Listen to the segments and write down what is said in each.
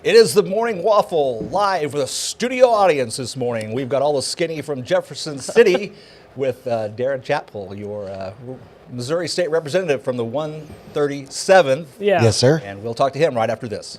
It is the Morning Waffle live with a studio audience this morning. We've got all the skinny from Jefferson City with Darin, Chappelle, your Missouri State Representative from the 137th. Yeah. Yes, sir. And we'll talk to him right after this.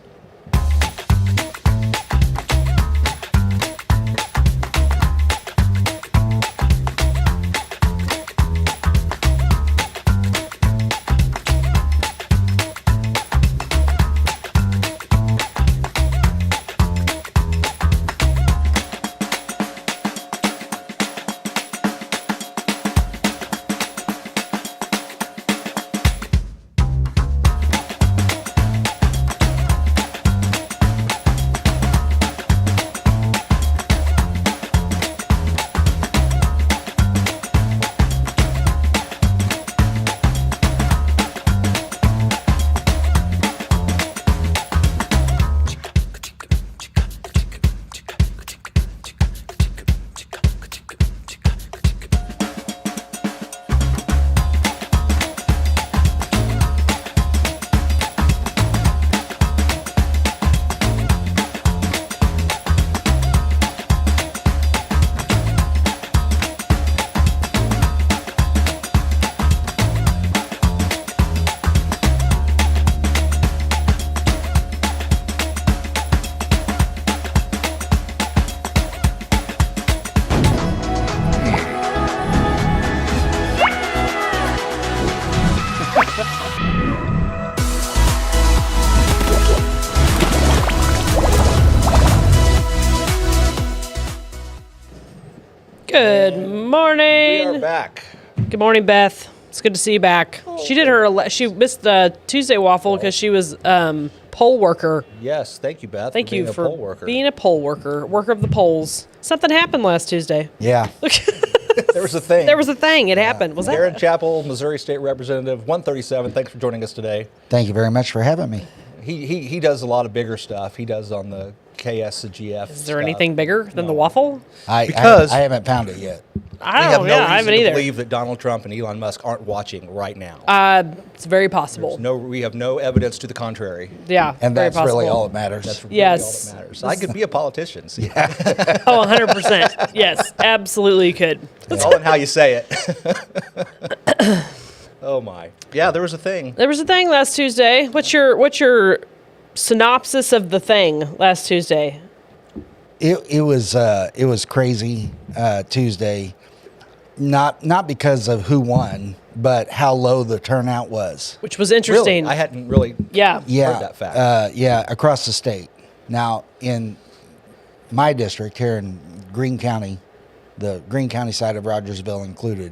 Good morning. We are back. Good morning, Beth. It's good to see you back. She did she missed the Tuesday waffle because she was poll worker. Yes, thank you, Beth. Thank you being for a poll worker. being a poll worker, worker of the polls. Something happened last Tuesday. Yeah. There was a thing. There was a thing. It happened. Was Darin, that? Chappelle, Missouri State Representative, 137. Thanks for joining us today. Thank you very much for having me. He does a lot of bigger stuff. He does on the KS and GF. Is there anything bigger than the waffle? I haven't found it yet. I have don't. no Yeah, I reason haven't to either. believe that Donald Trump and Elon Musk aren't watching right now. It's very possible. We have no evidence to the contrary. Yeah, And very that's really possible. all that matters. That's really Yes. all that matters. I could be a politician. See? Oh, 100%. Yes, absolutely you could. It's all in how you say it. Oh my. Yeah, there was a thing. There was a thing last Tuesday. What's your synopsis of the thing last Tuesday? It was crazy Tuesday, not because of who won, but how low the turnout was. Which was interesting. Really? I hadn't really Yeah, heard that fact. across the state. Now in my district here in Greene County, the Greene County side of Rogersville included,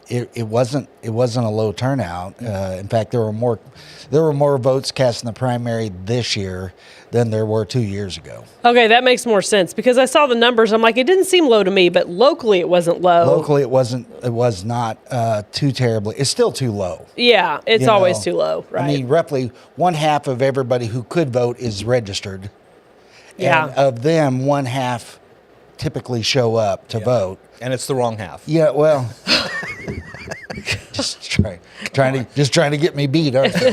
it wasn't a low turnout. In fact, there were more votes cast in the primary this year than there were 2 years ago. Okay, that makes more sense because I saw the numbers. I'm like, it didn't seem low to me, but locally it wasn't low. Locally, it was not too terribly. It's still too low. Yeah, it's You always know, too low, right? I mean, roughly one half of everybody who could vote is registered. Yeah. And of them, one half typically show up to vote. And it's the wrong half. Yeah, well, just trying to get me beat, aren't you?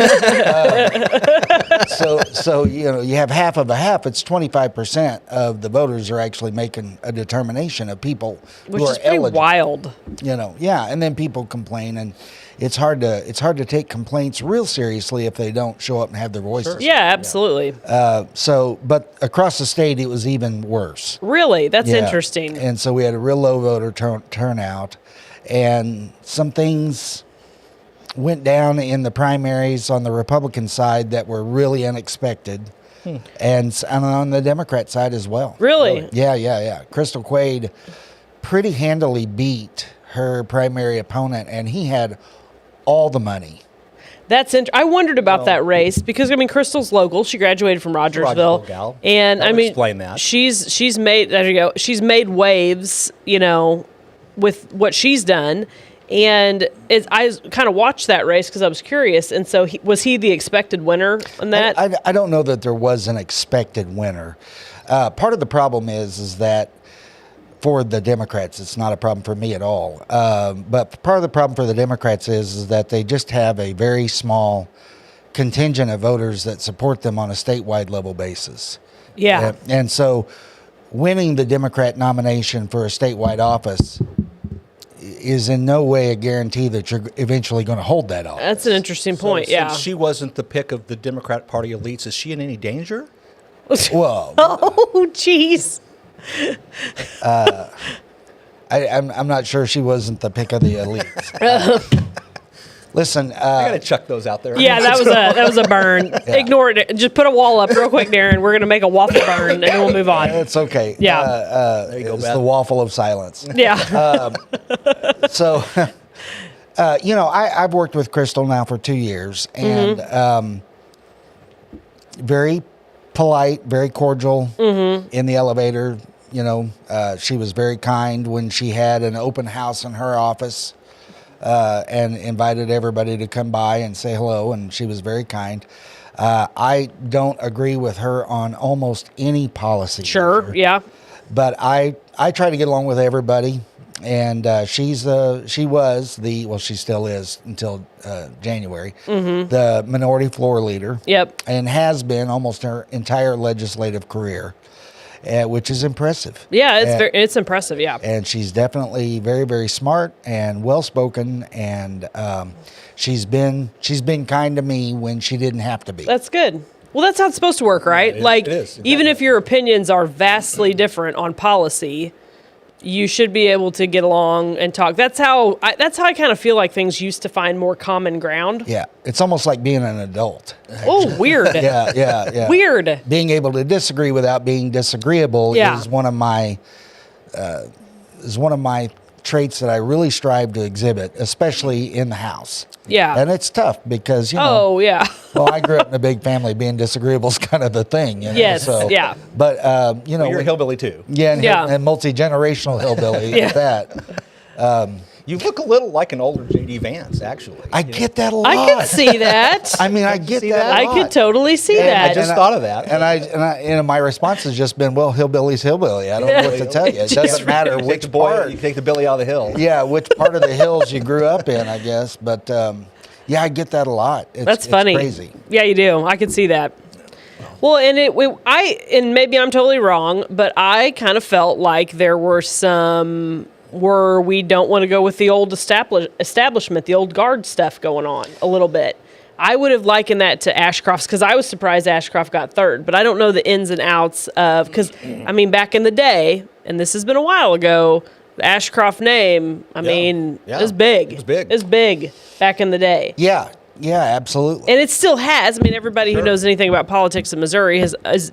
So you have half of a half. It's 25% of the voters are actually making a determination of people Which who is are pretty eligible. wild. Yeah, and then people complain, and it's hard to take complaints real seriously if they don't show up and have their voices. Yeah, absolutely. But across the state, it was even worse. Really? That's Yeah. interesting. And so we had a real low voter turnout, and some things went down in the primaries on the Republican side that were really unexpected, and on the Democrat side as well. Really? Yeah. Crystal Quaid pretty handily beat her primary opponent, and he had all the money. I wondered about that race because Crystal's local. She graduated from Rogersville, Rogersville gal. and That'll explain that. she's made there you go. She's made waves, with what she's done, and I kind of watched that race because I was curious. And so, was he the expected winner on that? I don't know that there was an expected winner. Part of the problem is that for the Democrats, it's not a problem for me at all. But part of the problem for the Democrats is that they just have a very small contingent of voters that support them on a statewide level basis. Yeah. And so winning the Democrat nomination for a statewide office is in no way a guarantee that you're eventually going to hold that office. That's an interesting point. Yeah. Since she wasn't the pick of the Democrat Party elites, is she in any danger? Well, Oh, jeez. I'm not sure she wasn't the pick of the elites. Listen, I gotta chuck those out there. Yeah, that was a burn. Ignore it. Just put a wall up real quick, Darin. We're gonna make a waffle burn, and then we'll move on. it's okay. Yeah. There you go, It's Beth. the waffle of silence. Yeah. So, I've worked with Crystal now for 2 years, and very polite, very cordial in the elevator. She was very kind when she had an open house in her office and invited everybody to come by and say hello, and she was very kind. I don't agree with her on almost any policy. Sure. measure, Yeah. but I try to get along with everybody, and she still is until January, the minority floor leader. Yep. And has been almost her entire legislative career, which is impressive. Yeah. It's impressive. Yeah. And she's definitely very, very smart and well-spoken, and she's been kind to me when she didn't have to be. That's good. Well, that's how it's supposed to work, right? it is, even exactly. if your opinions are vastly different on policy, you should be able to get along and talk. That's how I kind of feel like things used to find more common ground. Yeah, it's almost like being an adult. Oh, weird. Yeah. Weird. Being able to disagree without being disagreeable Yeah. is one of my traits that I really strive to exhibit, especially in the house. Yeah. And it's tough because Oh, yeah. well, I grew up in a big family. Being disagreeable is kind of the thing. Yes, yeah. But You're a hillbilly too. Yeah, and multi-generational hillbilly Yeah. at that. You look a little like an older J.D. Vance, actually. I get that a lot. I can see that. I mean, I get see that. that? a I lot. could totally see I that. just thought of that. And my response has just been, well, hillbilly's hillbilly. I don't know what to tell you. It doesn't matter You take which the boy, part. you take the Billy out of the hill. Yeah, which part of the hills you grew up in, I guess. But yeah, I get that a lot. That's it's funny. Crazy. Yeah, you do. I can see that. Well, and and maybe I'm totally wrong, but I kind of felt like there were some where we don't want to go with the old establishment, the old guard stuff going on a little bit. I would have likened that to Ashcroft's because I was surprised Ashcroft got third, but I don't know the ins and outs of, because I mean, back in the day, and this has been a while ago, the Ashcroft name, it was big. It was big. It was big back in the day. Yeah, absolutely. And it still has. I mean, everybody who knows anything about politics in Missouri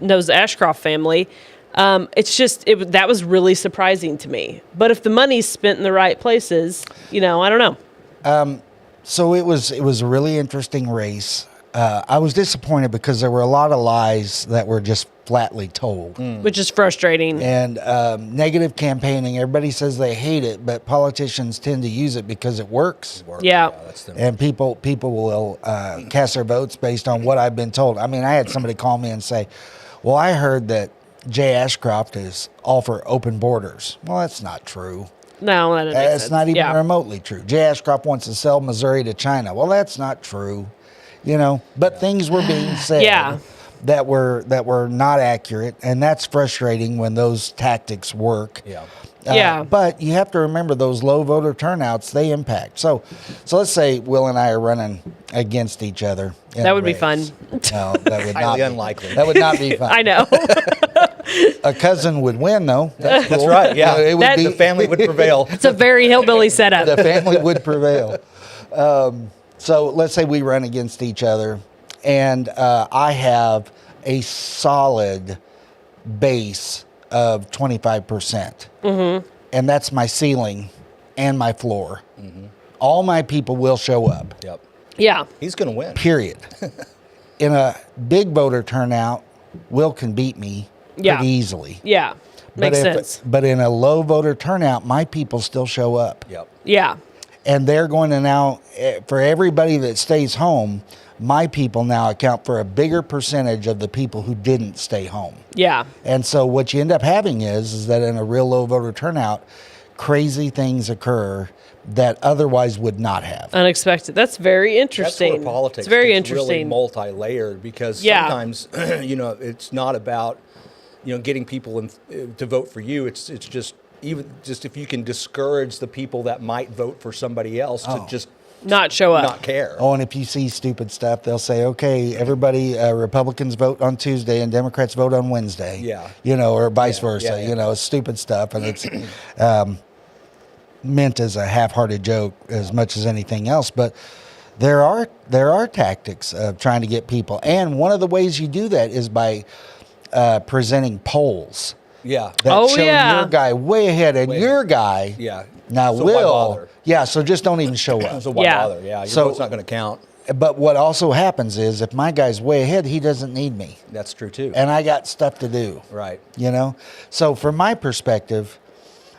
knows the Ashcroft family. It's just that was really surprising to me. But if the money's spent in the right places, I don't know. So it was a really interesting race. I was disappointed because there were a lot of lies that were just flatly told. Which is frustrating. And negative campaigning. Everybody says they hate it, but politicians tend to use it because it works. Yeah. That's the, And people will cast their votes based on what I've been told. I mean, I had somebody call me and say, well, I heard that Jay Ashcroft is all for open borders. Well, that's not true. No, that doesn't make That's sense. not even Yeah. remotely true. Jay Ashcroft wants to sell Missouri to China. Well, that's not true. But things were being said Yeah. that were not accurate, and that's frustrating when those tactics work. yeah. Yeah. But you have to remember those low voter turnouts, they impact. So let's say Will and I are running against each other. in That a would be race. fun. No, that would not Highly be. unlikely. That would not be fun. I know. A cousin would win, though. That's That's cool. right, yeah. It would That- be, The family would prevail. It's a very hillbilly setup. the family would prevail. So let's say we run against each other, and I have a solid base of 25%. And that's my ceiling and my floor. All my people will show up, Yep. Yeah. He's going to win. period. In a big voter turnout, Will can beat me Yeah. pretty easily. Yeah. Makes sense. But in a low voter turnout, my people still show up. Yep. Yeah. And they're going to now, for everybody that stays home, my people now account for a bigger percentage of the people who didn't stay home. Yeah. And so what you end up having is that in a real low voter turnout, crazy things occur that otherwise would not have. Unexpected. That's very That's interesting. where politics It's very gets really interesting. multi-layered, because Yeah. sometimes, it's not about, getting people to vote for you. It's just if you can discourage the people that might vote for somebody else to just Not show up. not care. Oh, and if you see stupid stuff, they'll say, okay, everybody, Republicans vote on Tuesday and Democrats vote on Wednesday. Yeah. Or vice versa, yeah. stupid stuff. And it's meant as a half-hearted joke as much as anything else. But there are tactics of trying to get people. And one of the ways you do that is by presenting polls Yeah. that show yeah. your guy way ahead and your guy. Yeah. Now So why will. bother? Yeah, so just don't even show up. So why Yeah. bother? Yeah. Your So- vote's not going to count. But what also happens is if my guy's way ahead, he doesn't need me. That's true too. And I got stuff to do. Right. So from my perspective,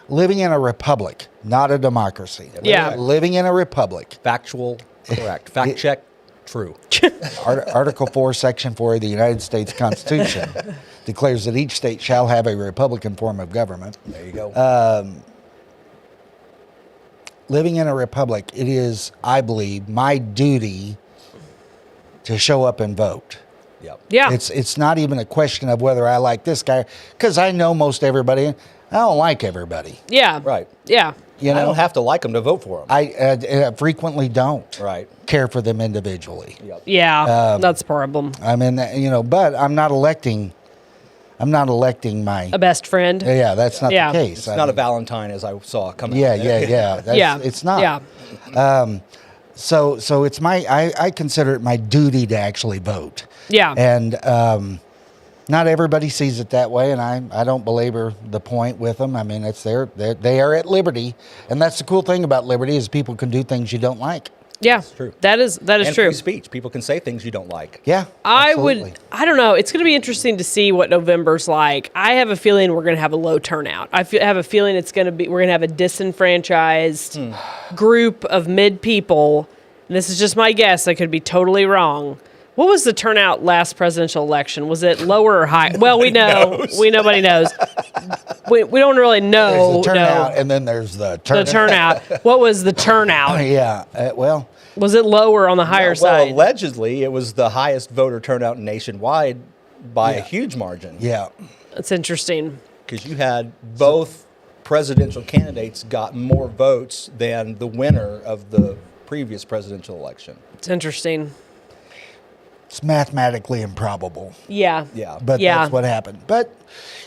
living in a republic, not a democracy. Yeah. Living in a republic. Factual, correct. Fact check, true. Article 4, Section 4 of the United States Constitution declares that each state shall have a republican form of government. There you go. Living in a republic, it is, I believe, my duty to show up and vote. Yep. Yeah. It's not even a question of whether I like this guy, because I know most everybody. I don't like everybody. yeah. Right. Yeah. You know, I don't have to like them to vote for them. I frequently don't Right. care for them individually. Yep. Yeah. That's a problem. I mean, but I'm not electing. I'm not electing my. A best friend. Yeah, that's not Yeah. the case. It's not a Valentine, as I saw coming. Yeah. That's, Yeah. It's not. Yeah. So it's I consider it my duty to actually vote. Yeah. And not everybody sees it that way, and I don't belabor the point with them. I mean, they are at liberty, and that's the cool thing about liberty is people can do things you don't like. Yeah. true. That is And true. free speech. People can say things you don't like. Yeah, I absolutely. I don't know. It's going to be interesting to see what November's like. I have a feeling we're going to have a low turnout. Have a feeling we're going to have a disenfranchised group of mid people. And this is just my guess. I could be totally wrong. What was the turnout last presidential election? Was it lower or high? Well, we know. Nobody knows. We don't really know. There's the turnout, no. and then there's the The turnout. turnout. What was the turnout? Yeah, well, Was it lower on the higher Well, side? allegedly, it was the highest voter turnout nationwide by a huge margin. yeah. That's interesting. Because you had both presidential candidates got more votes than the winner of the previous presidential election. It's interesting. It's mathematically improbable, Yeah. Yeah. but Yeah. that's what happened. But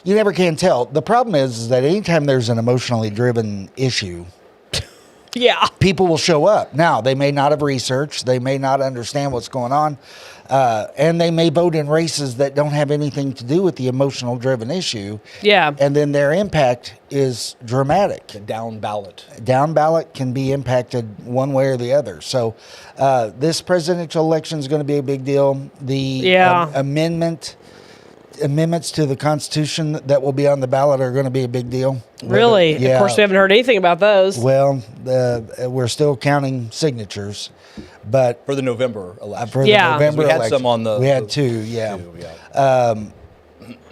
you never can tell. The problem is that anytime there's an emotionally driven issue, Yeah. people will show up. Now, they may not have researched, they may not understand what's going on, and they may vote in races that don't have anything to do with the emotional driven issue. Yeah. And then their impact is dramatic. The down ballot. Down ballot can be impacted one way or the other. So this presidential election is going to be a big deal. The Yeah. amendments to the Constitution that will be on the ballot are going to be a big deal. Really? Yeah. Of course, we haven't heard anything about those. Well, we're still counting signatures, but For the November election. for Yeah. the November We had election, some on the- we had the two, yeah. Yeah.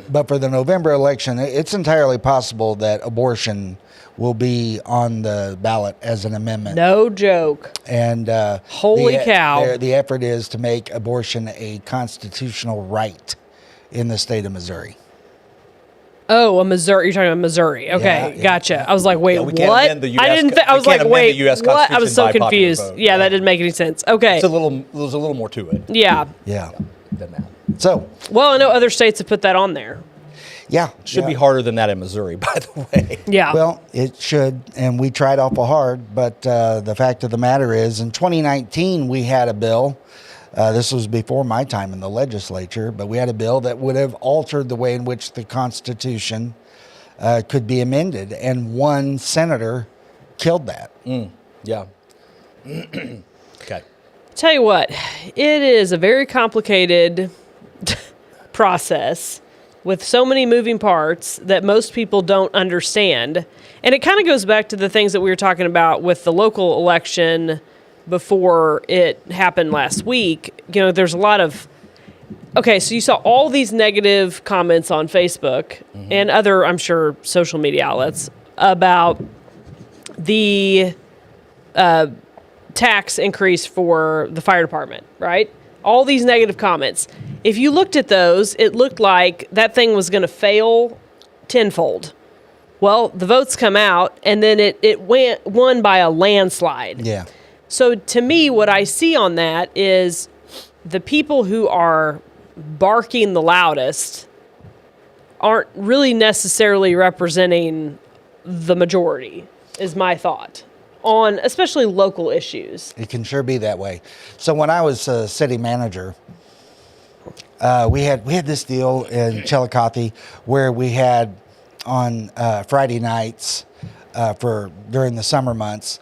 But for the November election, it's entirely possible that abortion will be on the ballot as an amendment. No joke. And Holy cow. The effort is to make abortion a constitutional right in the state of Missouri. Oh, a Missouri. You're talking about Missouri. Okay, Yeah, gotcha. I was like, wait, Yeah, we can't what? amend the US I didn't. I we was can't like, amend wait, the US what? I was Constitution so by popular confused. vote. Yeah, that didn't make any sense. Okay. There's a little more to it Yeah. Yeah. than that. So, Well, I know other states have put that on there. yeah. Should be harder than that in Missouri, by the way. Yeah. Well, it should, and we tried awful hard, but the fact of the matter is, in 2019, we had a bill. This was before my time in the legislature, but we had a bill that would have altered the way in which the Constitution could be amended, and one senator killed that. Yeah. Okay. Tell you what, it is a very complicated process with so many moving parts that most people don't understand. And it kind of goes back to the things that we were talking about with the local election before it happened last week. You know, there's a lot of, okay, so you saw all these negative comments on Facebook and other, I'm sure, social media outlets about the tax increase for the fire department, right? All these negative comments. If you looked at those, it looked like that thing was going to fail tenfold. Well, the votes come out, and then it won by a landslide. Yeah. So to me, what I see on that is the people who are barking the loudest aren't really necessarily representing the majority, is my thought, on especially local issues. It can sure be that way. So when I was city manager, we had this deal in Chillicothe where we had on Friday nights during the summer months,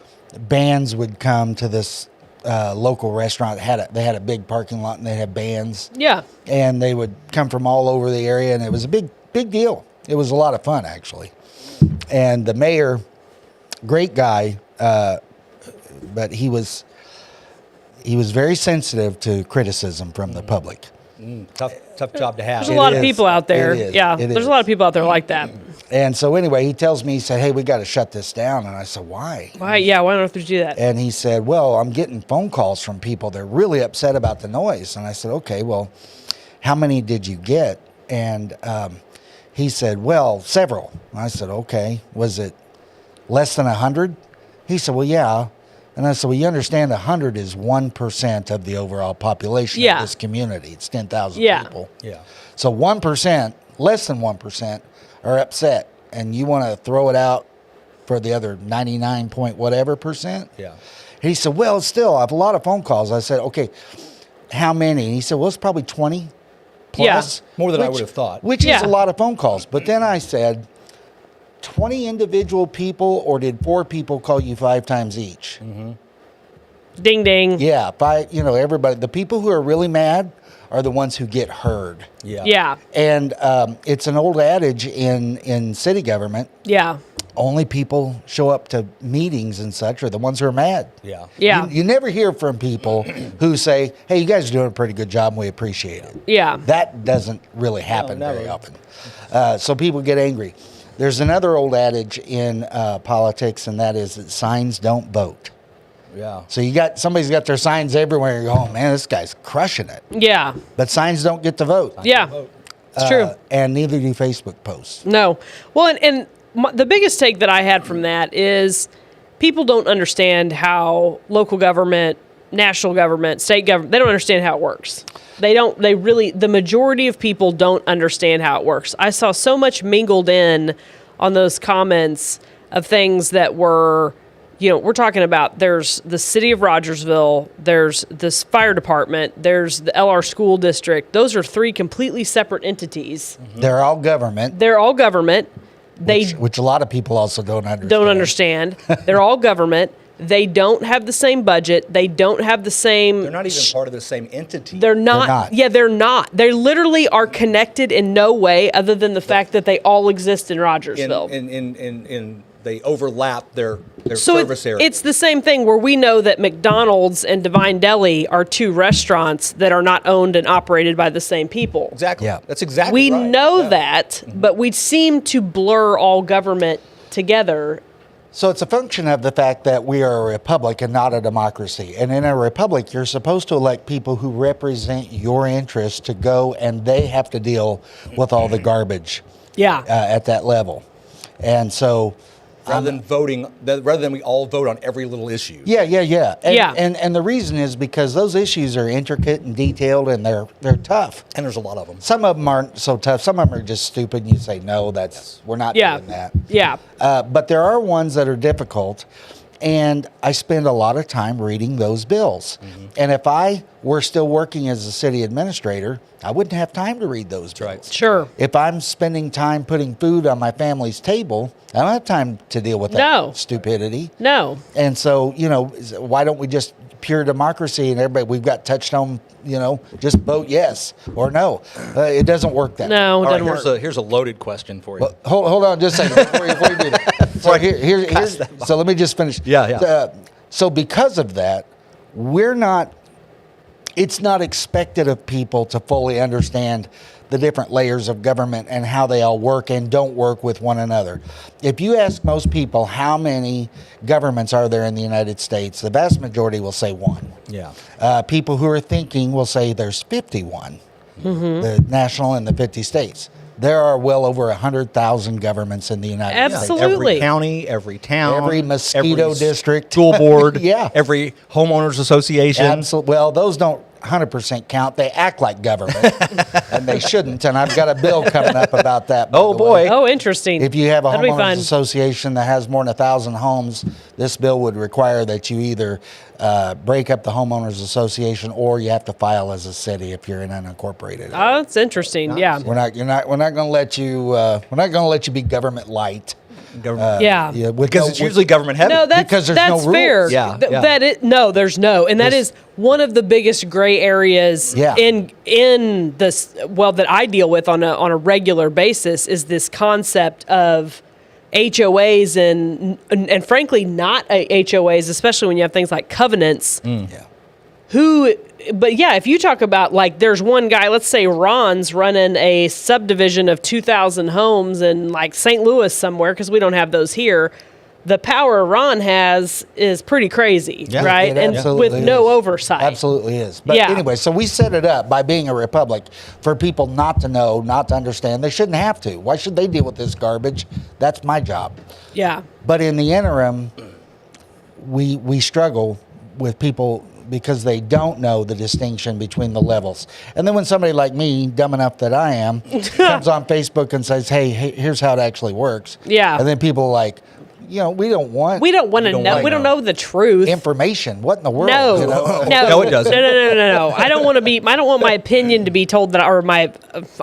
bands would come to this local restaurant. They had a big parking lot and they had bands. Yeah. And they would come from all over the area, and it was a big deal. It was a lot of fun, actually. And the mayor, great guy, but he was very sensitive to criticism from the public. Tough job to have. There's a lot of people out there. It is. Yeah. It There's is. a lot of people out there like that. And so anyway, he tells me, he said, "Hey, we got to shut this down." And I said, "Why?" Why? Yeah. Why don't you do that? And he said, "Well, I'm getting phone calls from people. They're really upset about the noise." And I said, "Okay, well, how many did you get?" And he said, "Well, several." And I said, "Okay, was it less than 100?" He said, "Well, yeah." And I said, "Well, you understand 100 is 1% of the overall population Yeah. of this community. It's 10,000 Yeah. people. Yeah. So 1%, less than 1%, are upset, and you want to throw it out for the other 99 point whatever percent?" Yeah. He said, "Well, still, I have a lot of phone calls." I said, "Okay, how many?" And he said, "Well, it's probably 20 plus." More than I would have thought. Which is Yeah. a lot of phone calls. But then I said, 20 individual people, or did 4 people call you 5 times each? Ding, ding. Yeah, everybody. The people who are really mad are the ones who get heard. Yeah. Yeah. And it's an old adage in city government. Yeah. Only people show up to meetings and such are the ones who are mad. Yeah. Yeah. You never hear from people who say, "Hey, you guys are doing a pretty good job and we appreciate it." Yeah. That doesn't really happen No, very never. often. So people get angry. There's another old adage in politics, and that is that signs don't vote. Yeah. So somebody's got their signs everywhere. You go, "Oh man, this guy's crushing it." Yeah. But signs don't get to vote. Yeah. It's true. And neither do Facebook posts. No. Well, and the biggest take that I had from that is people don't understand how local government, national government, state government, they don't understand how it works. The majority of people don't understand how it works. I saw so much mingled in on those comments of things that were, we're talking about, there's the city of Rogersville, there's this fire department, there's the LR school district. Those are 3 completely separate entities. They're all government, They're all government. They which a lot of people also don't understand. don't understand. They're all government. They don't have the same budget. They don't have the same. They're not even part of the same entity. They're not. not. Yeah, they're not. They literally are connected in no way other than the fact that they all exist in Rogersville. in they overlap their So service area. it's the same thing where we know that McDonald's and Divine Deli are 2 restaurants that are not owned and operated by the same people. exactly. Yeah. That's exactly We right. know Yeah. that, but we seem to blur all government together. So it's a function of the fact that we are a republic and not a democracy. And in a republic, you're supposed to elect people who represent your interests to go, and they have to deal with all the garbage Yeah. at that level. And so, Rather than we all vote on every little issue. yeah. And, Yeah. And the reason is because those issues are intricate and detailed, and they're tough. And there's a lot of them. Some of them aren't so tough. Some of them are just stupid, and you say, "No, we're not Yeah. doing that." Yeah. But there are ones that are difficult, and I spend a lot of time reading those bills. And if I were still working as a city administrator, I wouldn't have time to read those bills. right. Sure. If I'm spending time putting food on my family's table, I don't have time to deal with that No. stupidity. No. And so, why don't we just pure democracy and everybody, we've got touchstone, just vote yes or no. It doesn't work that way. No, it All right, doesn't work. here's a loaded question for you. Well, hold on just a second before you do that. So, here's, so let me just finish. Yeah. So because of that, it's not expected of people to fully understand the different layers of government and how they all work and don't work with one another. If you ask most people how many governments are there in the United States, the vast majority will say one. Yeah. People who are thinking will say there's 51, the national and the 50 states. There are well over 100,000 governments in the United States. Absolutely. Every county, every town, Every mosquito every district. school board, Yeah. every homeowners association. Absolutely. Well, those don't 100% count. They act like government, and they shouldn't. And I've got a bill coming up about that. by Oh, the way. boy. Oh, interesting. If you have a That'd be homeowners fun. association that has more than 1,000 homes, this bill would require that you either break up the homeowners association or you have to file as a city if you're in an unincorporated area. Oh, that's interesting. Yeah. We're not going to let you. We're not going to let you be government light. Government. Yeah. Because it's usually government heavy. No, that's because there's no that's fair. rules. Yeah, yeah. No, there's no, and that is one of the biggest gray areas Yeah. in this. Well, that I deal with on a regular basis is this concept of HOAs and frankly not HOAs, especially when you have things like covenants. Yeah. But yeah, if you talk about like there's one guy, let's say Ron's running a subdivision of 2,000 homes in like St. Louis somewhere, because we don't have those here. The power Ron has is pretty crazy, Yeah, right? It And absolutely with no is. oversight. Absolutely is. But Yeah. anyway, so we set it up by being a republic for people not to know, not to understand. They shouldn't have to. Why should they deal with this garbage? That's my job. Yeah. But in the interim, we struggle with people because they don't know the distinction between the levels. And then when somebody like me, dumb enough that I am, comes on Facebook and says, hey, here's how it actually works. Yeah. And then people are like, we don't want We don't want to don't know. wanna We don't know. know the truth. information. What in the world? No, you know? no, No, it doesn't. No. I don't want to be. I don't want my opinion to be told that, or my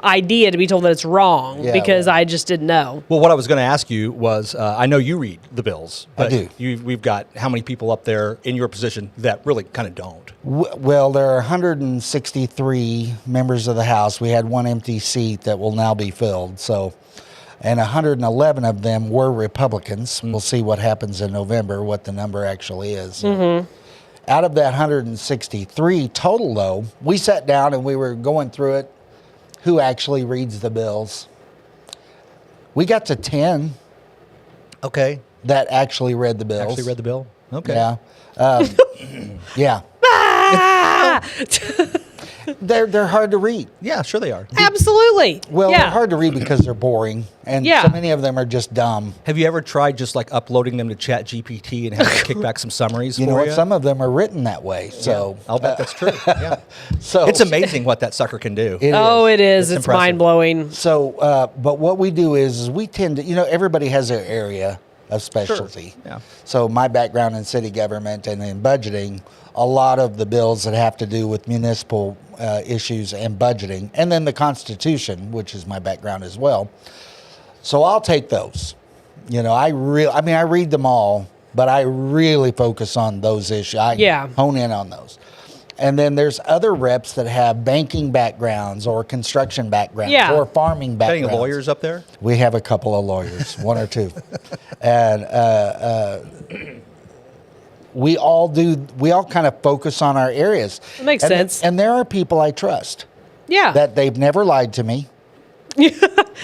idea to be told that it's wrong Yeah, because well. I just didn't know. Well, what I was going to ask you was, I know you read the bills, but do. we've got how many people up there in your position that really kind of don't? Well, there are 163 members of the House. We had one empty seat that will now be filled. So, and 111 of them were Republicans. We'll see what happens in November, what the number actually is. Out of that 163 total, though, we sat down and we were going through it. Who actually reads the bills? We got to 10 Okay. that actually read the bills. Actually read the bill? Okay. Yeah. Yeah. They're hard to read. Yeah, sure they are. Absolutely. Well, yeah. they're hard to read because they're boring, and Yeah. so many of them are just dumb. Have you ever tried just like uploading them to Chat GPT and having it kick back some summaries You for know what? you? Some of them are written that way. So, I'll bet that's true. Yeah. so It's amazing what that sucker can do. It Oh, is. it is. It's It's impressive. mind blowing. So, but what we do is we tend to, everybody has their area of specialty. Yeah. So my background in city government and in budgeting, a lot of the bills that have to do with municipal issues and budgeting, and then the Constitution, which is my background as well. So I'll take those. I read them all, but I really focus on those issues. I hone in on those. And then there's other reps that have banking backgrounds or construction backgrounds Yeah. or farming Got backgrounds. any lawyers up there? We have a couple of lawyers, one or two. And we all kind of focus on our areas. That makes And- sense. And there are people I trust Yeah. that they've never lied to me.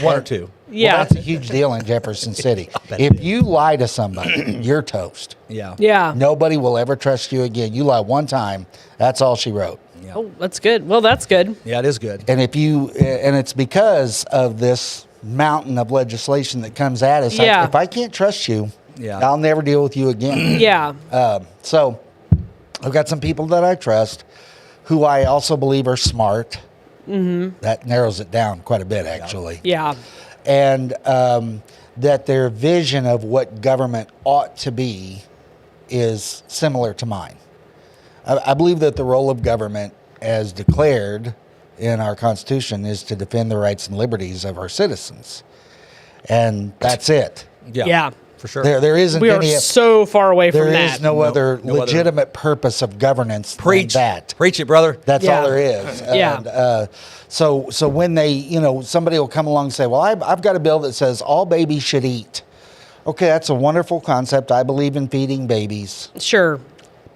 One or two. yeah. Well, that's a huge deal in Jefferson City. bet it If you lie to somebody, you're toast. Yeah. yeah. Nobody will ever trust you again. You lie one time, that's all she wrote. Oh, that's good. Well, that's good. Yeah, it is good. And it's because of this mountain of legislation that comes at us. Yeah. If I can't trust you, Yeah. I'll never deal with you again. Yeah. So I've got some people that I trust who I also believe are smart. Mm-hmm. That narrows it down quite a bit, actually. Yeah. And that their vision of what government ought to be is similar to mine. I believe that the role of government, as declared in our Constitution, is to defend the rights and liberties of our citizens. And that's it. Yeah. Yeah. For sure. There isn't We are any... so far away from There that. is no other no other- legitimate purpose of governance Preach. than that. Preach it, brother. That's Yeah. all there is. Yeah. And, so when they, somebody will come along and say, well, I've got a bill that says all babies should eat. Okay, that's a wonderful concept. I believe in feeding babies. Sure.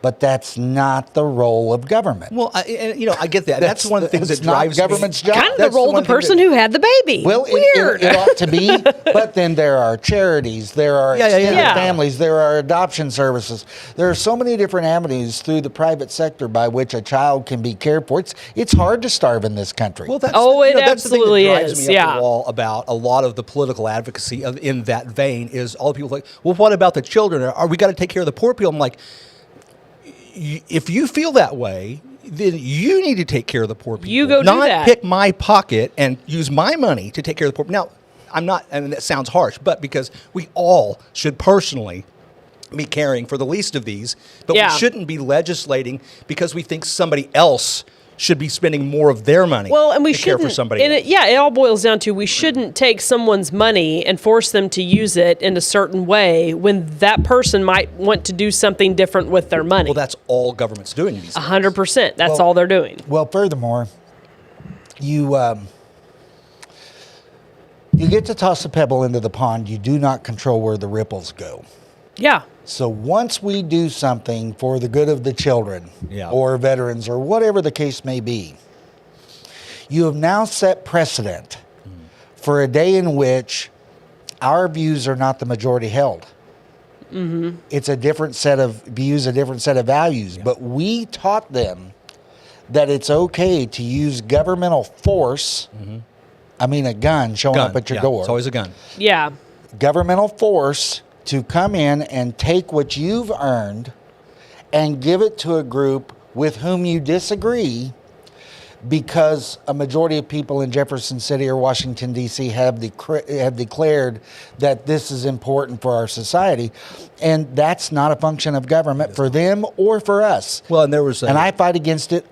but that's not the role of government. Well, I get that. That's one of the things it's that not drives government's me. job. Kind of That's the role one of the thing person that- who had the baby. Well, Weird. it ought to be, but then there are charities, there are extended Yeah. families, there are adoption services. There are so many different avenues through the private sector by which a child can be cared for. It's hard to starve in this country. Well, that's, It that's the thing absolutely that drives is, me up yeah. the wall about a lot of the political advocacy in that vein is all the people like, well, what about the children? Are we got to take care of the poor people? I'm like, if you feel that way, then you need to take care of the poor people. You go do not that. pick my pocket and use my money to take care of the poor. Now, I'm not, and that sounds harsh, but because we all should personally be caring for the least of these, but Yeah. we shouldn't be legislating because we think somebody else should be spending more of their money Well, and we to care shouldn't. for somebody And else. it all boils down to we shouldn't take someone's money and force them to use it in a certain way when that person might want to do something different with their money. Well, that's all government's doing these days. 100%. That's Well- all they're doing. Well, furthermore, you get to toss a pebble into the pond. You do not control where the ripples go. Yeah. So once we do something for the good of the children Yeah. or veterans or whatever the case may be, you have now set precedent for a day in which our views are not the majority held. It's a different set of views, a different set of values. But we taught them that it's okay to use governmental force. I mean, a gun showing Gun. up at your Yeah, door. It's always a gun. Yeah. Governmental force to come in and take what you've earned and give it to a group with whom you disagree because a majority of people in Jefferson City or Washington, D.C. have declared that this is important for our society. And that's not a function of government for them or for us. Well, and there was And I fight against it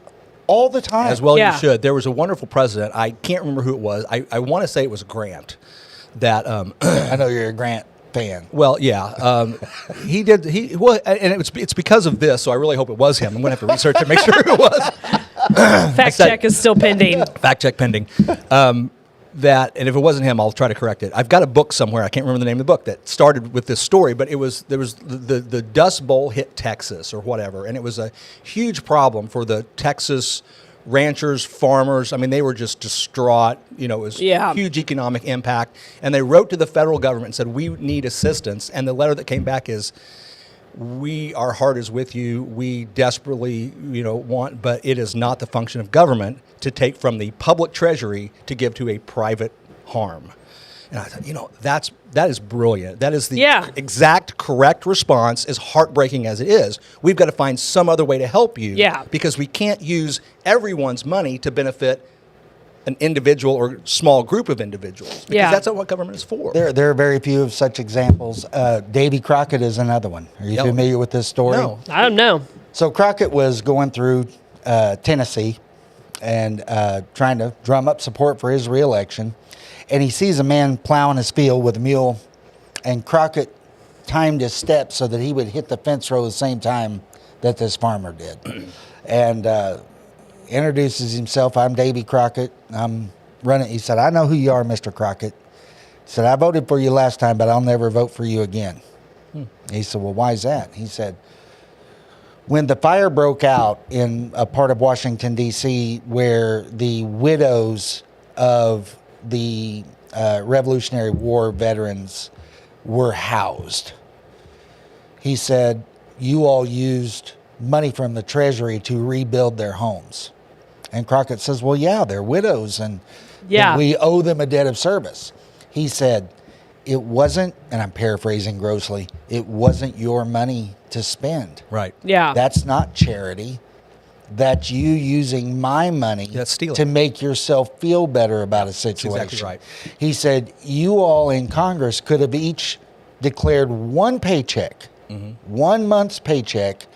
all the time. as well Yeah. you should. There was a wonderful president. I can't remember who it was. I want to say it was Grant. That I know you're a Grant fan. well, yeah, he did. And it's because of this. So I really hope it was him. I'm going to have to research to make sure it was. Fact check is still pending. Fact check pending. That, and if it wasn't him, I'll try to correct it. I've got a book somewhere. I can't remember the name of the book that started with this story, but there was the Dust Bowl hit Texas or whatever, and it was a huge problem for the Texas ranchers, farmers. I mean, they were just distraught. It was huge economic impact, and they wrote to the federal government and said, "We need assistance." And the letter that came back is, our heart is with you. We desperately, want, but it is not the function of government to take from the public treasury to give to a private harm. And I thought, that is brilliant. That is the exact correct response, as heartbreaking as it is. We've got to find some other way to help you. Yeah. Because we can't use everyone's money to benefit an individual or small group of individuals. Because that's not what government is for. There are very few of such examples. Davy Crockett is another one. Are you familiar with this story? No. I don't know. So Crockett was going through Tennessee and trying to drum up support for his reelection. And he sees a man plowing his field with a mule. And Crockett timed his steps so that he would hit the fence row at the same time that this farmer did. And introduces himself. I'm Davy Crockett. I'm running. He said, "I know who you are, Mr. Crockett." He said, "I voted for you last time, but I'll never vote for you again." He said, "Well, why is that?" He said, "When the fire broke out in a part of Washington, D.C., where the widows of the Revolutionary War veterans were housed," he said, "you all used money from the Treasury to rebuild their homes." And Crockett says, "Well, yeah, they're widows, and we owe them a debt of service." He said, "It wasn't," and I'm paraphrasing grossly, "it wasn't your money to spend. Right. Yeah. That's not charity. That's you using my money That's stealing. to make yourself feel better about a situation." exactly right. He said, "You all in Congress could have each declared one paycheck, 1 month's paycheck,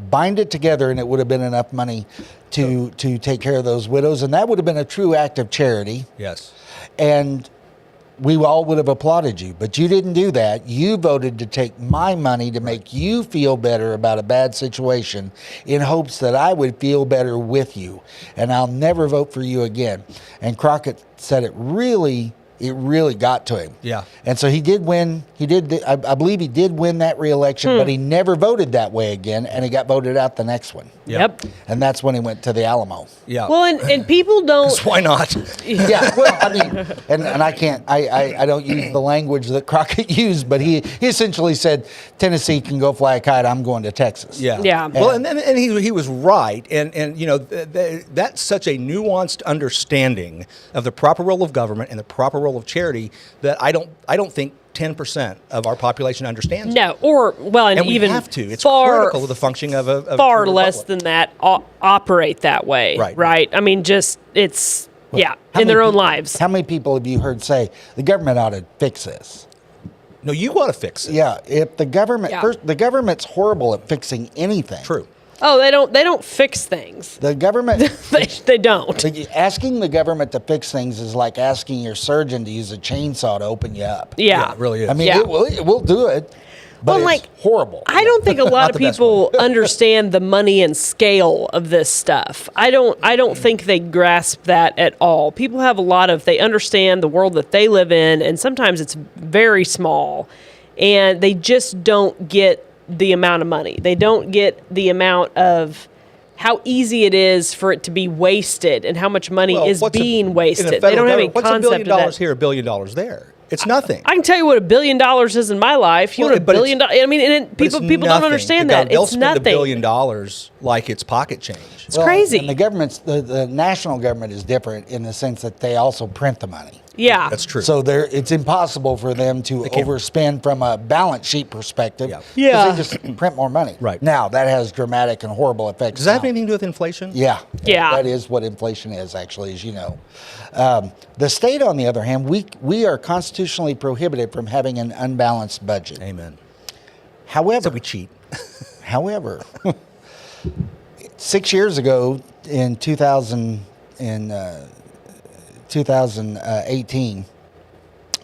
bind it together, and it would have been enough money to take care of those widows, and that would have been a true act of charity, Yes. and we all would have applauded you. But you didn't do that. You voted to take my money to make you feel better about a bad situation in hopes that I would feel better with you, and I'll never vote for you again." And Crockett said it really It really got to him. Yeah. And so he did win. I believe he did win that reelection, but he never voted that way again, and he got voted out the next one. Yep. And that's when he went to the Alamo. Yeah. Well, and people don't. Why not? Yeah, well, I mean, and I can't, I don't use the language that Crockett used, but he essentially said, Tennessee can go fly a kite, I'm going to Texas. Yeah. Yeah. Well, and he was right, and you know that's such a nuanced understanding of the proper role of government and the proper role of charity that I don't think 10% of our population understands. No, and we even have to. It's far, critical to the functioning of a far true less republic. than that operate that way. Right. I mean, just it's How in many their own peop- lives. How many people have you heard say, the government ought to fix this? No, you got to fix it. Yeah, if the government, Yeah. first, the government's horrible at fixing anything. True. Oh, they don't fix things. The government, They don't. asking the government to fix things is like asking your surgeon to use a chainsaw to open you up. Yeah. It really is. I mean, Yeah. it will do it, but Well, it's horrible. I don't think a lot of the best people understand the money and scale of this stuff. I don't think they grasp that at all. People have they understand the world that they live in, and sometimes it's very small, and they just don't get the amount of money. They don't get the amount of how easy it is for it to be wasted and how much money Well, is what's being in a wasted. They federal don't have any government, what's concept $1 billion of that. here, $1 billion there? It's nothing. I can tell you what $1 billion is in my life. You Well, want $1 but billion? I mean, and But it's people don't nothing. understand The that. gov- They'll It's spend nothing. $1 billion like it's pocket change. It's crazy. And the government's the national government is different in the sense that they also print the money. Yeah, That's true. So it's impossible for them to can't. overspend from a balance sheet perspective. Yeah. 'cause Yeah. They just print more money. Right. Now, that has dramatic and horrible effects. Does that have now. anything to do with inflation? Yeah. Yeah. That is what inflation is, actually, as you know. The state, on the other hand, we are constitutionally prohibited from having an unbalanced budget. Amen. However, So we cheat. However, 6 years ago in 2018,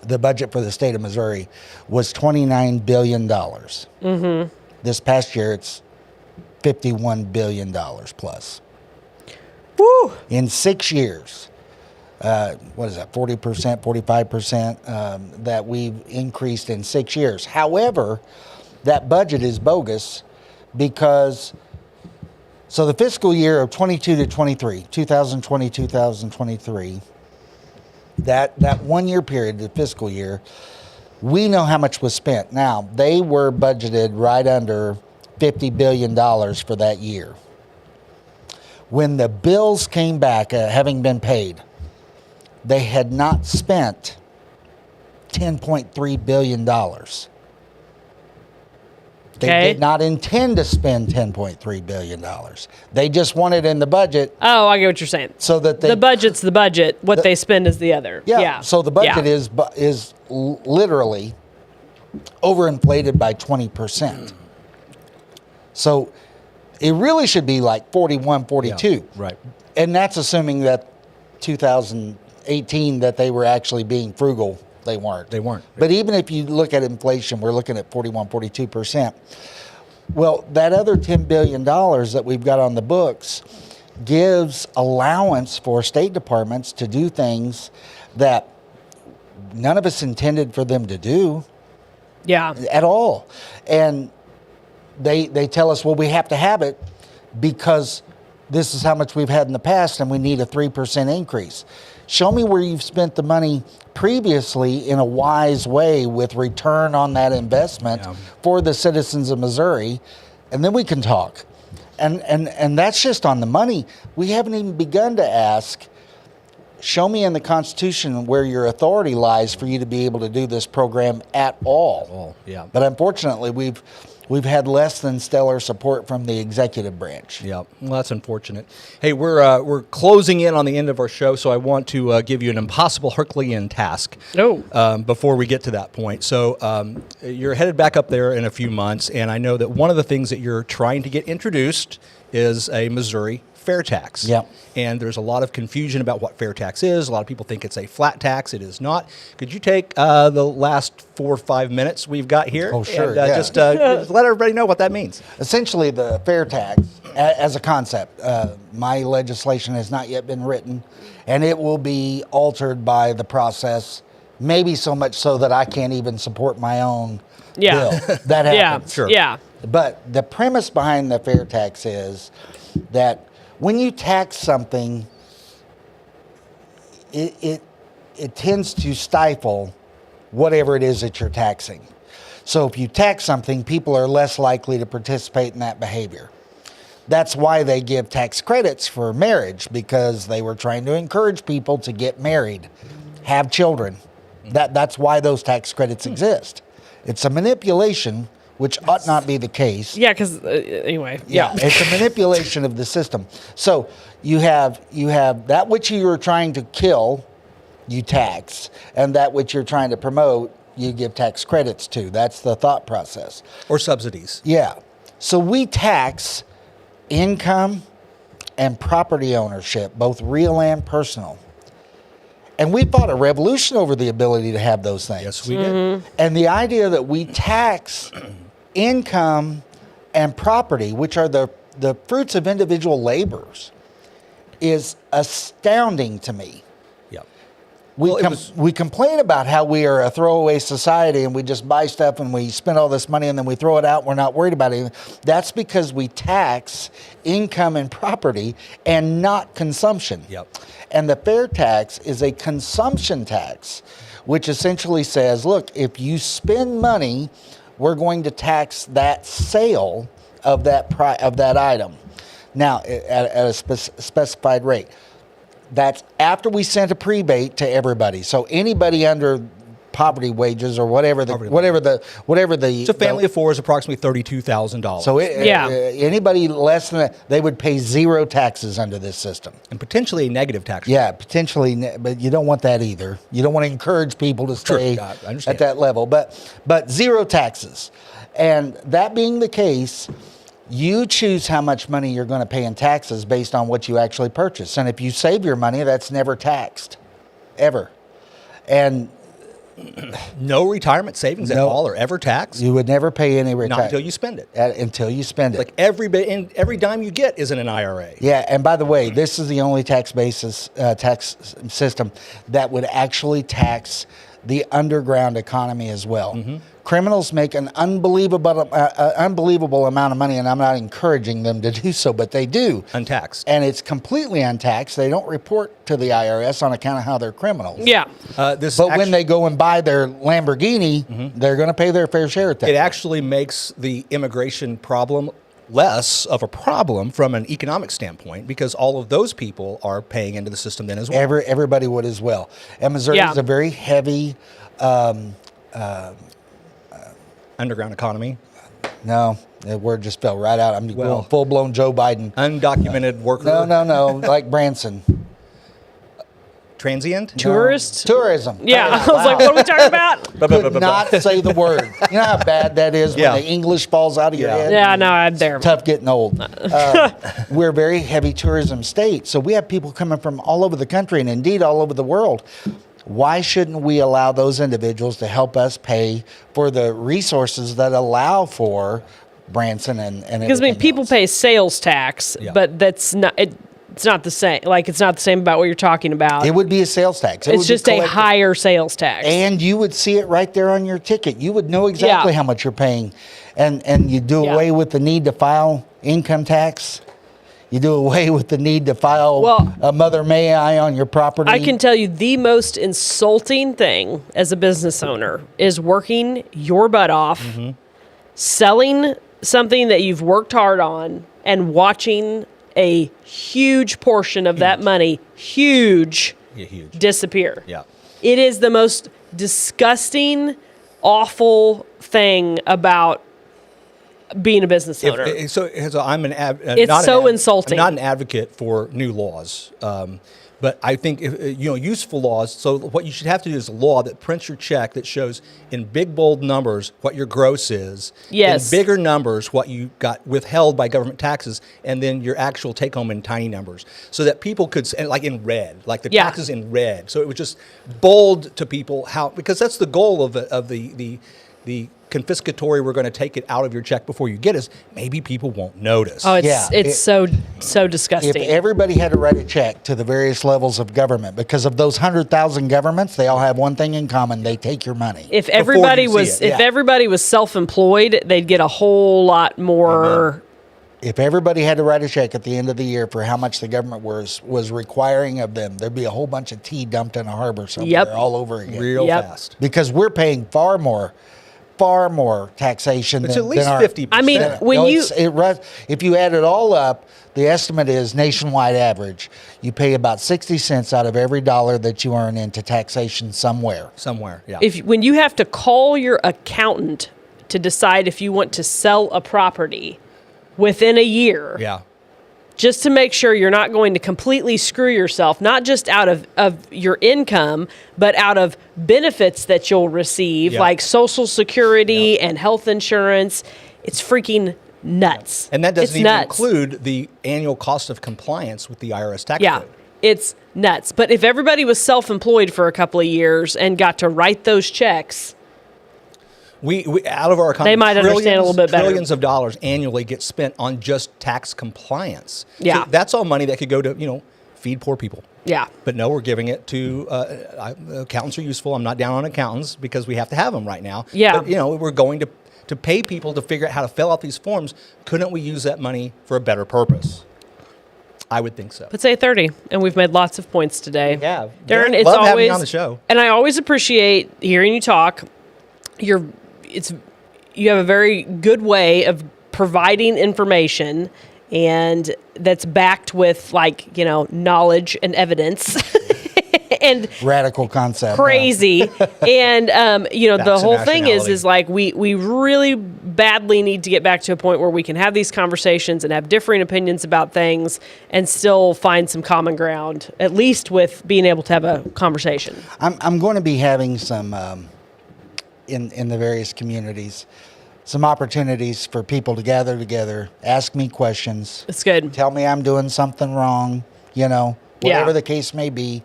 the budget for the state of Missouri was $29 billion. Mm-hmm. This past year, it's $51 billion plus. Woo! In 6 years, what is that, 40%, 45% that we've increased in 6 years. However, that budget is bogus because, so the fiscal year of 22 to 23, 2020, 2023, that 1 year period, the fiscal year, we know how much was spent. Now, they were budgeted right under $50 billion for that year. When the bills came back, having been paid, they had not spent $10.3 billion. They Okay. did not intend to spend $10.3 billion. They just wanted in the budget Oh, I get what you're saying. so that they... The budget's the budget. What they spend is the other. Yeah. So the budget Yeah. is literally overinflated by 20%. So it really should be like 41, 42. Yeah, right. And that's assuming that 2018 that they were actually being frugal. They weren't. They weren't. But even if you look at inflation, we're looking at 41, 42%. Well, that other $10 billion that we've got on the books gives allowance for state departments to do things that none of us intended for them to do Yeah. at all. And they tell us, well, we have to have it because this is how much we've had in the past and we need a 3% increase. Show me where you've spent the money previously in a wise way with return on that investment for the citizens of Missouri, and then we can talk. And that's just on the money. We haven't even begun to ask, show me in the Constitution where your authority lies for you to be able to do this program at all. Yeah. But unfortunately, we've had less than stellar support from the executive branch. Yeah, well, that's unfortunate. Hey, we're closing in on the end of our show, so I want to give you an impossible Herculean task. Before we get to that point. So you're headed back up there in a few months, and I know that one of the things that you're trying to get introduced is a Missouri fair tax. Yep. And there's a lot of confusion about what fair tax is. A lot of people think it's a flat tax. It is not. Could you take the last 4 or 5 minutes we've got here? Oh, sure, And yeah. just let everybody know what that means. Essentially, the fair tax, as a concept, my legislation has not yet been written, and it will be altered by the process maybe so much so that I can't even support my own Yeah. bill. That happens. Sure. Yeah. But the premise behind the fair tax is that when you tax something, it tends to stifle whatever it is that you're taxing. So if you tax something, people are less likely to participate in that behavior. That's why they give tax credits for marriage, because they were trying to encourage people to get married, have children. That's why those tax credits exist. It's a manipulation, which ought not be the case. Yeah, because anyway. Yeah, it's a manipulation of the system. So you have that which you are trying to kill, you tax, and that which you're trying to promote, you give tax credits to. That's the thought process. Or subsidies. Yeah. So we tax income and property ownership, both real and personal. And we fought a revolution over the ability to have those things. Yes, we did. And the idea that we tax income and property, which are the fruits of individual labors, is astounding to me. Yeah. We complain about how we are a throwaway society and we just buy stuff and we spend all this money and then we throw it out. We're not worried about it. That's because we tax income and property and not consumption. Yep. And the fair tax is a consumption tax, which essentially says, look, if you spend money, we're going to tax that sale of that item. Now, at a specified rate. That's after we sent a prebate to everybody. So anybody under poverty wages or whatever the It's a family of four is approximately $32,000. So Yeah. Anybody less than that, they would pay zero taxes under this system. and potentially a negative tax rate. Yeah, potentially, but you don't want that either. You don't want to encourage people to stay I understand. at that level. But zero taxes, and that being the case, you choose how much money you're going to pay in taxes based on what you actually purchase. And if you save your money, that's never taxed, ever. And No retirement savings at No. all or ever taxed. you would never pay any Not retirement until you spend it. until you spend it. Like every dime you get is in an IRA. Yeah, and by the way, this is the only tax system that would actually tax the underground economy as well. Mm-hmm. Criminals make an unbelievable amount of money, and I'm not encouraging them to do so, but they do. Untaxed. And it's completely untaxed. They don't report to the IRS on account of how they're criminals. Yeah. But when they go and buy their Lamborghini, they're going to pay their fair share at that. It actually makes the immigration problem less of a problem from an economic standpoint because all of those people are paying into the system then as well. Everybody would as well. And Missouri is a very heavy... Underground economy. No, the word just fell right out. I'm going full-blown Joe Biden. Undocumented worker. No, like Branson. Transient? Tourist? Tourism. Yeah. I was like, what are we talking about? Could not say the word. You know how bad that is when the English falls out of your head? Yeah, no, I'm there. Tough getting old. We're a very heavy tourism state, so we have people coming from all over the country and indeed all over the world. Why shouldn't we allow those individuals to help us pay for the resources that allow for Branson and Because I mean, people pay sales tax, but that's not it's not the same. Like it's not the same about what you're talking about. It would be a sales tax. It it's would be just a collected. higher sales tax. And you would see it right there on your ticket. You would know exactly how much you're paying. And you do away with the need to file income tax. You do away with the need to file a Mother May I on your property. I can tell you the most insulting thing as a business owner is working your butt off, selling something that you've worked hard on, and watching a huge portion of that money, huge, disappear. Yeah. It is the most disgusting, awful thing about being a business owner. So I'm It's so insulting. I'm not an advocate for new laws, but I think useful laws. So what you should have to do is a law that prints your check that shows in big bold numbers what your gross is, Yes. in bigger numbers what you got withheld by government taxes, and then your actual take home in tiny numbers, so that people could like in red, like the taxes in red. So it was just bold to people because that's the goal of the the confiscatory, we're going to take it out of your check before you get it, maybe people won't notice. Oh, it's Yeah, so disgusting. If everybody had to write a check to the various levels of government, because of those 100,000 governments, they all have one thing in common: they take your money. If everybody you see was, it, if yeah. everybody was self-employed, they'd get a whole lot more. If everybody had to write a check at the end of the year for how much the government was requiring of them, there'd be a whole bunch of tea dumped in a harbor somewhere Yep. all over again. Real Yep. fast. Because we're paying far more taxation It's than, at least than our, 50%. I mean, when you if you add it all up, the estimate is nationwide average. You pay about 60 cents out of every dollar that you earn into taxation somewhere. Somewhere, yeah. when you have to call your accountant to decide if you want to sell a property within a year, yeah. just to make sure you're not going to completely screw yourself, not just out of your income, but out of benefits that you'll receive, Yeah. like Social Security Yeah. and health insurance. It's freaking nuts. And that doesn't It's even nuts. include the annual cost of compliance with the IRS tax Yeah, code. it's nuts. But if everybody was self-employed for a couple of years and got to write those checks, We out of our economy, They might understand a little bit better. Trillions of dollars annually get spent on just tax compliance. Yeah. So that's all money that could go to, feed poor people. yeah. But no, we're giving it to accountants are useful. I'm not down on accountants because we have to have them right now. Yeah. But, we're going to pay people to figure out how to fill out these forms. Couldn't we use that money for a better purpose? I would think so. Let's say 30, and we've made lots of points today. Yeah. Darin, Love it's having always you on the show. and I always appreciate hearing you talk. You have a very good way of providing information, and that's backed with knowledge and evidence. And Radical concept. crazy. And the Facts whole and thing nationality. is like we really badly need to get back to a point where we can have these conversations and have differing opinions about things and still find some common ground, at least with being able to have a conversation. I'm going to be having some in the various communities, some opportunities for people to gather together, ask me questions, It's good. tell me I'm doing something wrong, whatever Yeah. the case may be,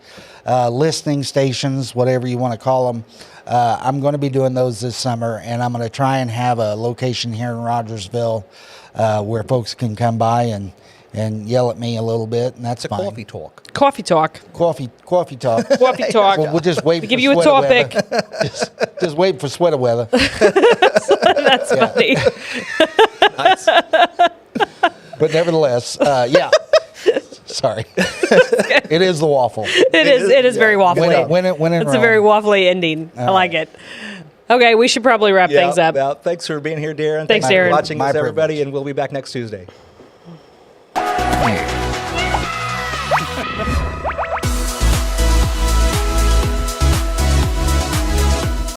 listening stations, whatever you want to call them. I'm going to be doing those this summer, and I'm going to try and have a location here in Rogersville where folks can come by and yell at me a little bit, and that's It's a fine. coffee talk. Coffee talk. Coffee talk. Coffee talk. We'll just wait To for give you a sweater topic. weather. Just wait for sweater weather. That's funny. Nice. But nevertheless, yeah. Sorry. It is the waffle. It is very waffly. When in It's a Rome. very waffly ending. I like it. Okay, we should probably wrap things up. Yeah, thanks for being here, Darin. Thanks, for Darin. watching My us, everybody, privilege. and we'll be back next Tuesday.